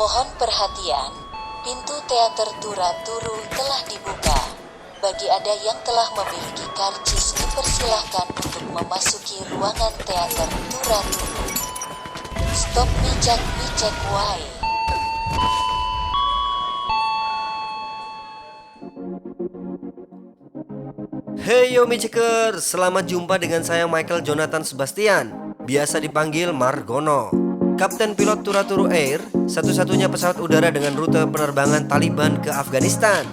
Mohon perhatian, pintu teater Tura-Turu telah dibuka. Bagi Anda yang telah memiliki karcis, dipersilahkan untuk memasuki ruangan teater Tura-Turu. Stop mijak-mijak wae. Hey yo Miceker, selamat jumpa dengan saya Michael Jonathan Sebastian, biasa dipanggil Margono, Kapten Pilot Tura-Turu Air, satu-satunya pesawat udara dengan rute penerbangan Taliban ke Afghanistan,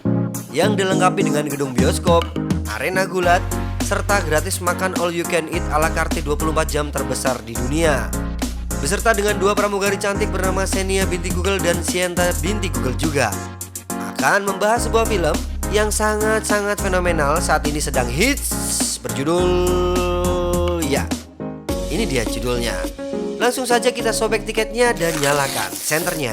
yang dilengkapi dengan gedung bioskop, arena gulat, serta gratis makan all you can eat ala carte 24 jam terbesar di dunia. Beserta dengan dua pramugari cantik bernama Xenia binti Google dan Sienta binti Google juga. Akan membahas sebuah film yang sangat-sangat fenomenal saat ini sedang hits, berjudul ini dia judulnya. Langsung saja kita sobek tiketnya dan nyalakan senternya.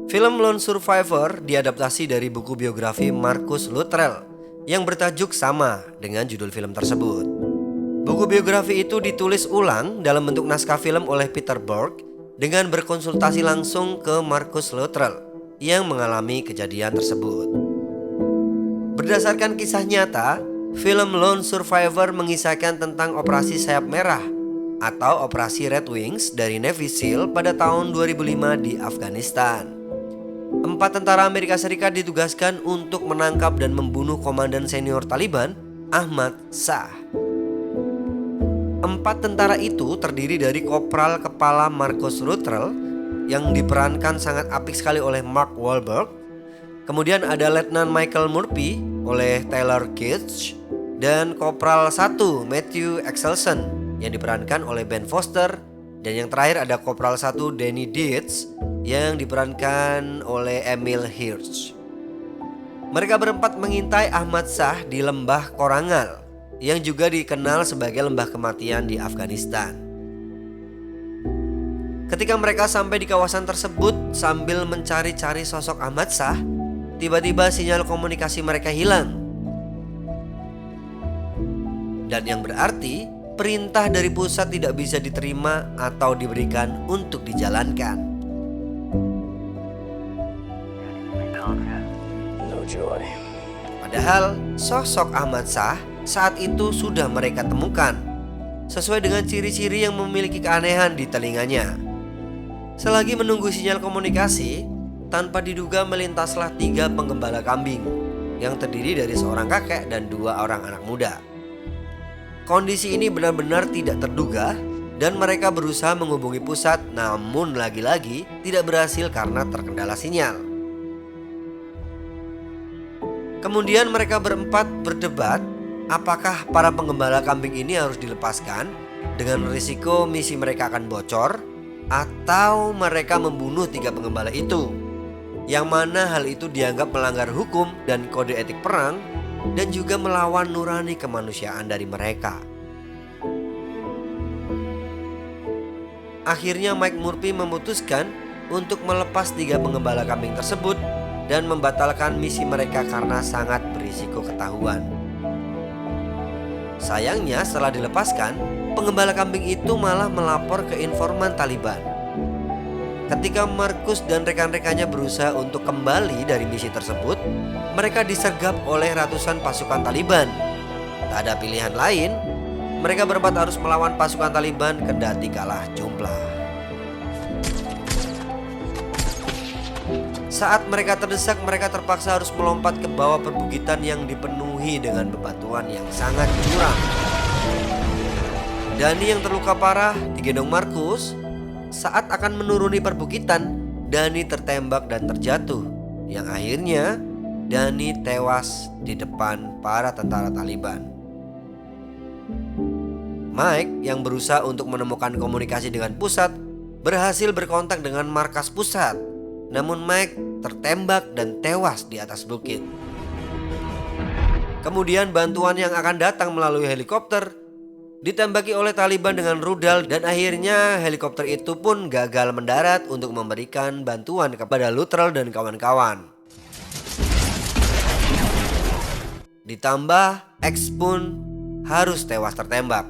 Film Lone Survivor diadaptasi dari buku biografi Marcus Luttrell yang bertajuk sama dengan judul film tersebut. Buku biografi itu ditulis ulang dalam bentuk naskah film oleh Peter Berg dengan berkonsultasi langsung ke Marcus Luttrell yang mengalami kejadian tersebut. Berdasarkan kisah nyata, film Lone Survivor mengisahkan tentang operasi sayap merah atau operasi Red Wings dari Navy SEAL pada tahun 2005 di Afghanistan. 4 tentara Amerika Serikat ditugaskan untuk menangkap dan membunuh komandan senior Taliban, Ahmad Shah. 4 tentara itu terdiri dari Kopral Kepala Marcus Luttrell yang diperankan sangat apik sekali oleh Mark Wahlberg. Kemudian ada Letnan Michael Murphy oleh Taylor Kitsch, dan Kopral 1 Matthew Axelson yang diperankan oleh Ben Foster, dan yang terakhir ada Kopral 1 Danny Dietz yang diperankan oleh Emil Hirsch. Mereka berempat mengintai Ahmad Shah di lembah Korangal yang juga dikenal sebagai lembah kematian di Afghanistan. Ketika mereka sampai di kawasan tersebut sambil mencari-cari sosok Ahmad Shah, tiba-tiba sinyal komunikasi mereka hilang. Dan yang berarti perintah dari pusat tidak bisa diterima atau diberikan untuk dijalankan. Padahal sosok Ahmad Shah saat itu sudah mereka temukan, sesuai dengan ciri-ciri yang memiliki keanehan di telinganya. Selagi menunggu sinyal komunikasi, tanpa diduga melintaslah 3 penggembala kambing yang terdiri dari seorang kakek dan 2 orang anak muda. Kondisi ini benar-benar tidak terduga dan mereka berusaha menghubungi pusat, namun lagi-lagi tidak berhasil karena terkendala sinyal. Kemudian mereka berempat berdebat apakah para penggembala kambing ini harus dilepaskan dengan risiko misi mereka akan bocor, atau mereka membunuh 3 penggembala itu, yang mana hal itu dianggap melanggar hukum dan kode etik perang dan juga melawan nurani kemanusiaan dari mereka. Akhirnya Mike Murphy memutuskan untuk melepas 3 penggembala kambing tersebut dan membatalkan misi mereka karena sangat berisiko ketahuan. Sayangnya setelah dilepaskan, penggembala kambing itu malah melapor ke informan Taliban. Ketika Marcus dan rekan-rekannya berusaha untuk kembali dari misi tersebut, mereka disergap oleh ratusan pasukan Taliban. Tak ada pilihan lain, mereka berempat harus melawan pasukan Taliban kendati kalah jumlah. Saat mereka terdesak, mereka terpaksa harus melompat ke bawah perbukitan yang dipenuhi dengan bebatuan yang sangat curam. Dani yang terluka parah digendong Marcus. Saat akan menuruni perbukitan, Dani tertembak dan terjatuh, yang akhirnya Dani tewas di depan para tentara Taliban. Mike yang berusaha untuk menemukan komunikasi dengan pusat berhasil berkontak dengan markas pusat, namun Mike tertembak dan tewas di atas bukit. Kemudian bantuan yang akan datang melalui helikopter ditembaki oleh Taliban dengan rudal dan akhirnya helikopter itu pun gagal mendarat untuk memberikan bantuan kepada Luttrell dan kawan-kawan. Ditambah X pun harus tewas tertembak.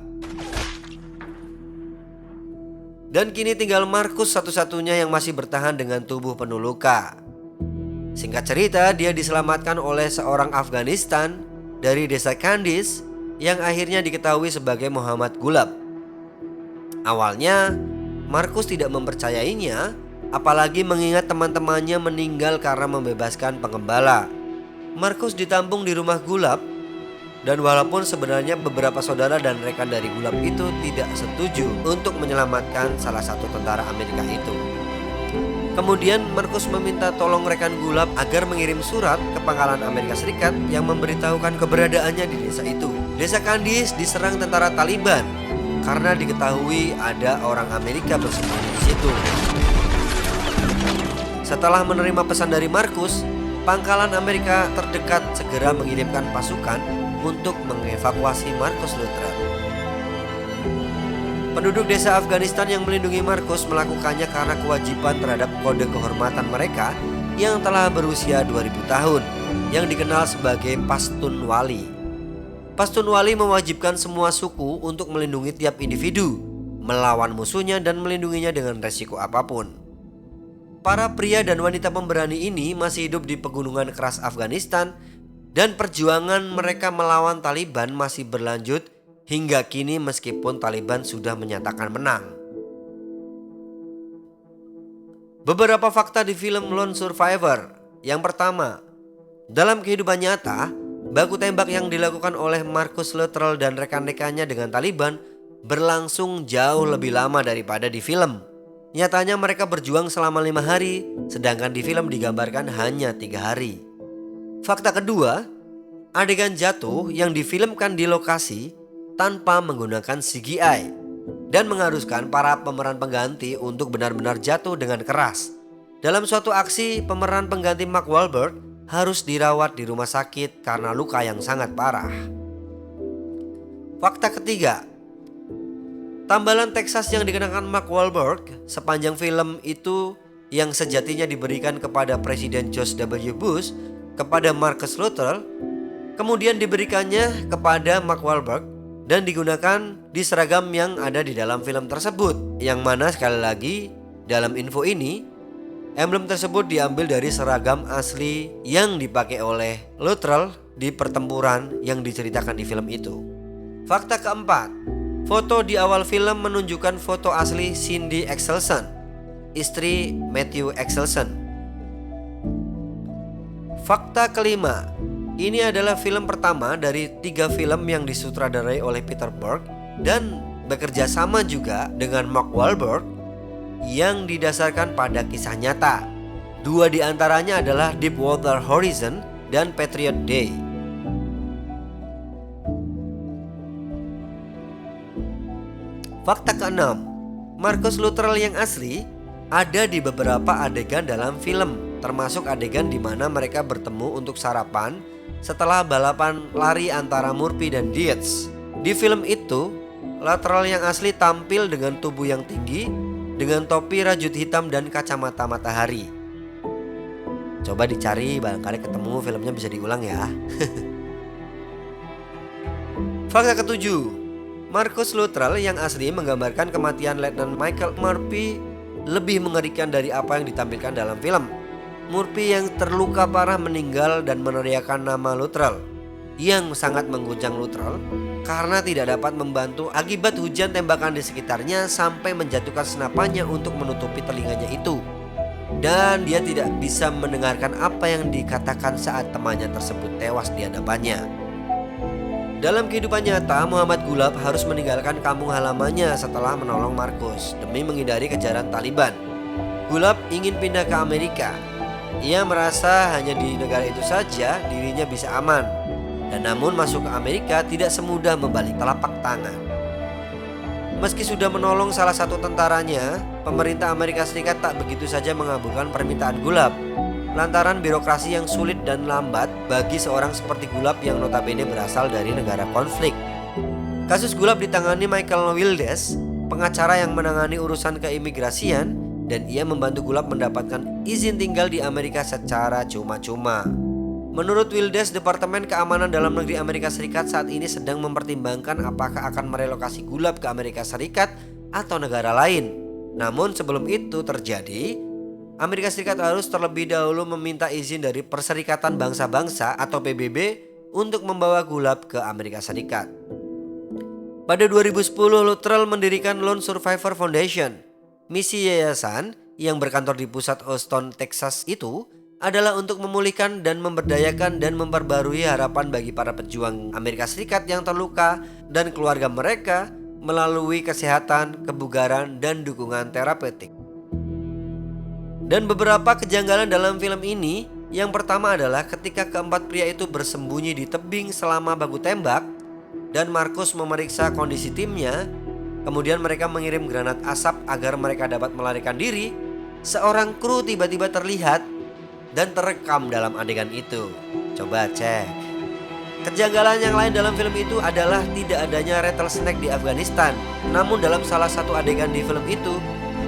Dan kini tinggal Marcus satu-satunya yang masih bertahan dengan tubuh penuh luka. Singkat cerita, dia diselamatkan oleh seorang Afghanistan dari desa Kandis yang akhirnya diketahui sebagai Muhammad Gulab. Awalnya, Marcus tidak mempercayainya, apalagi mengingat teman-temannya meninggal karena membebaskan pengembala. Marcus ditampung di rumah Gulab, dan walaupun sebenarnya beberapa saudara dan rekan dari Gulab itu tidak setuju untuk menyelamatkan salah satu tentara Amerika itu. Kemudian Marcus meminta tolong rekan Gulab agar mengirim surat ke pangkalan Amerika Serikat yang memberitahukan keberadaannya di desa itu. Desa Kandis diserang tentara Taliban karena diketahui ada orang Amerika bersembunyi di situ. Setelah menerima pesan dari Marcus, pangkalan Amerika terdekat segera mengirimkan pasukan untuk mengevakuasi Marcus Luttrell. Penduduk desa Afghanistan yang melindungi Marcus melakukannya karena kewajiban terhadap kode kehormatan mereka yang telah berusia 2000 tahun, yang dikenal sebagai Pashtun Wali. Pashtun Wali mewajibkan semua suku untuk melindungi tiap individu, melawan musuhnya dan melindunginya dengan resiko apapun. Para pria dan wanita pemberani ini masih hidup di pegunungan keras Afghanistan, dan perjuangan mereka melawan Taliban masih berlanjut hingga kini meskipun Taliban sudah menyatakan menang. Beberapa fakta di film Lone Survivor. Yang pertama, dalam kehidupan nyata, baku tembak yang dilakukan oleh Marcus Luttrell dan rekan-rekannya dengan Taliban berlangsung jauh lebih lama daripada di film. Nyatanya mereka berjuang selama 5 hari, sedangkan di film digambarkan hanya 3 hari. Fakta kedua, adegan jatuh yang difilmkan di lokasi tanpa menggunakan CGI dan mengharuskan para pemeran pengganti untuk benar-benar jatuh dengan keras. Dalam suatu aksi, pemeran pengganti Mark Wahlberg harus dirawat di rumah sakit karena luka yang sangat parah. Fakta ketiga, tambalan Texas yang dikenakan Mark Wahlberg sepanjang film itu yang sejatinya diberikan kepada Presiden George W. Bush kepada Marcus Luttrell, kemudian diberikannya kepada Mark Wahlberg dan digunakan di seragam yang ada di dalam film tersebut. Yang mana sekali lagi dalam info ini, emblem tersebut diambil dari seragam asli yang dipakai oleh Luttrell di pertempuran yang diceritakan di film itu. Fakta keempat, foto di awal film menunjukkan foto asli Cindy Axelson, istri Matthew Axelson. Fakta kelima, ini adalah film pertama dari 3 film yang disutradarai oleh Peter Berg dan bekerja sama juga dengan Mark Wahlberg yang didasarkan pada kisah nyata. 2 di antaranya adalah Deepwater Horizon dan Patriot Day. Fakta keenam, Marcus Luttrell yang asli ada di beberapa adegan dalam film, termasuk adegan di mana mereka bertemu untuk sarapan setelah balapan lari antara Murphy dan Dietz. Di film itu, Luttrell yang asli tampil dengan tubuh yang tinggi, dengan topi rajut hitam dan kacamata matahari. Coba dicari, barangkali ketemu, filmnya bisa diulang ya. Fakta ketujuh, Marcus Luttrell yang asli menggambarkan kematian Letnan Michael Murphy lebih mengerikan dari apa yang ditampilkan dalam film. Murphy yang terluka parah meninggal dan meneriakkan nama Luttrell, yang sangat mengguncang Luttrell karena tidak dapat membantu akibat hujan tembakan di sekitarnya sampai menjatuhkan senapannya untuk menutupi telinganya itu. Dan dia tidak bisa mendengarkan apa yang dikatakan saat temannya tersebut tewas di hadapannya. Dalam kehidupan nyata, Muhammad Gulab harus meninggalkan kampung halamannya setelah menolong Marcus demi menghindari kejaran Taliban. Gulab ingin pindah ke Amerika. Ia merasa hanya di negara itu saja dirinya bisa aman. Dan namun masuk ke Amerika tidak semudah membalik telapak tangan. Meski sudah menolong salah satu tentaranya, pemerintah Amerika Serikat tak begitu saja mengabulkan permintaan Gulab lantaran birokrasi yang sulit dan lambat bagi seorang seperti Gulab yang notabene berasal dari negara konflik. Kasus Gulap ditangani Michael Wildes, pengacara yang menangani urusan keimigrasian, dan ia membantu Gulap mendapatkan izin tinggal di Amerika secara cuma-cuma. Menurut Wildes, Departemen Keamanan Dalam Negeri Amerika Serikat saat ini sedang mempertimbangkan apakah akan merelokasi Gulap ke Amerika Serikat atau negara lain. Namun sebelum itu terjadi, Amerika Serikat harus terlebih dahulu meminta izin dari Perserikatan Bangsa-Bangsa atau PBB untuk membawa Gulap ke Amerika Serikat. Pada 2010, Luttrell mendirikan Lone Survivor Foundation. Misi yayasan yang berkantor di pusat Austin, Texas itu adalah untuk memulihkan dan memberdayakan dan memperbarui harapan bagi para pejuang Amerika Serikat yang terluka dan keluarga mereka melalui kesehatan, kebugaran, dan dukungan terapeutik. Dan beberapa kejanggalan dalam film ini, yang pertama adalah ketika keempat pria itu bersembunyi di tebing selama baku tembak dan Markus memeriksa kondisi timnya, kemudian mereka mengirim granat asap agar mereka dapat melarikan diri. Seorang kru tiba-tiba terlihat dan terekam dalam adegan itu. Coba cek. Kejanggalan yang lain dalam film itu adalah tidak adanya rattlesnake di Afghanistan. Namun dalam salah satu adegan di film itu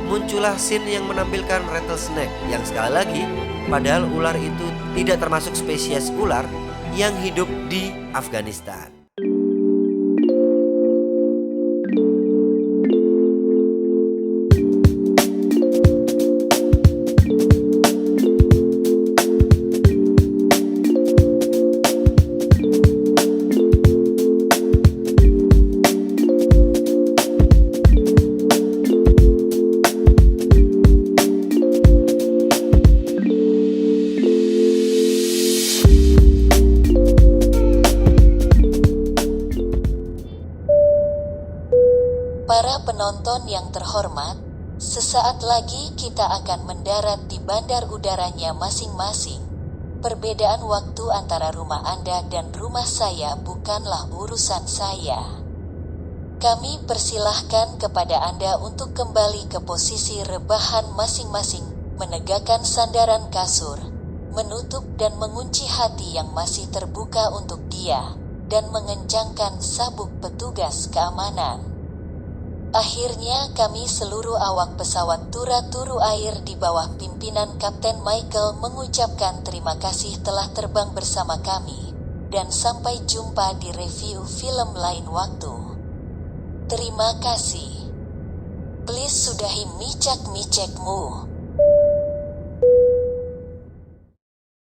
muncullah scene yang menampilkan rattlesnake, yang sekali lagi padahal ular itu tidak termasuk spesies ular yang hidup di Afghanistan. Para penonton yang terhormat, sesaat lagi kita akan mendarat di bandar udaranya masing-masing. Perbedaan waktu antara rumah Anda dan rumah saya bukanlah urusan saya. Kami persilahkan kepada Anda untuk kembali ke posisi rebahan masing-masing, menegakkan sandaran kasur, menutup dan mengunci hati yang masih terbuka untuk dia, dan mengencangkan sabuk petugas keamanan. Akhirnya kami seluruh awak pesawat Turaturu Air di bawah pimpinan Kapten Michael mengucapkan terima kasih telah terbang bersama kami, dan sampai jumpa di review film lain waktu. Terima kasih. Please sudahi micak-micakmu.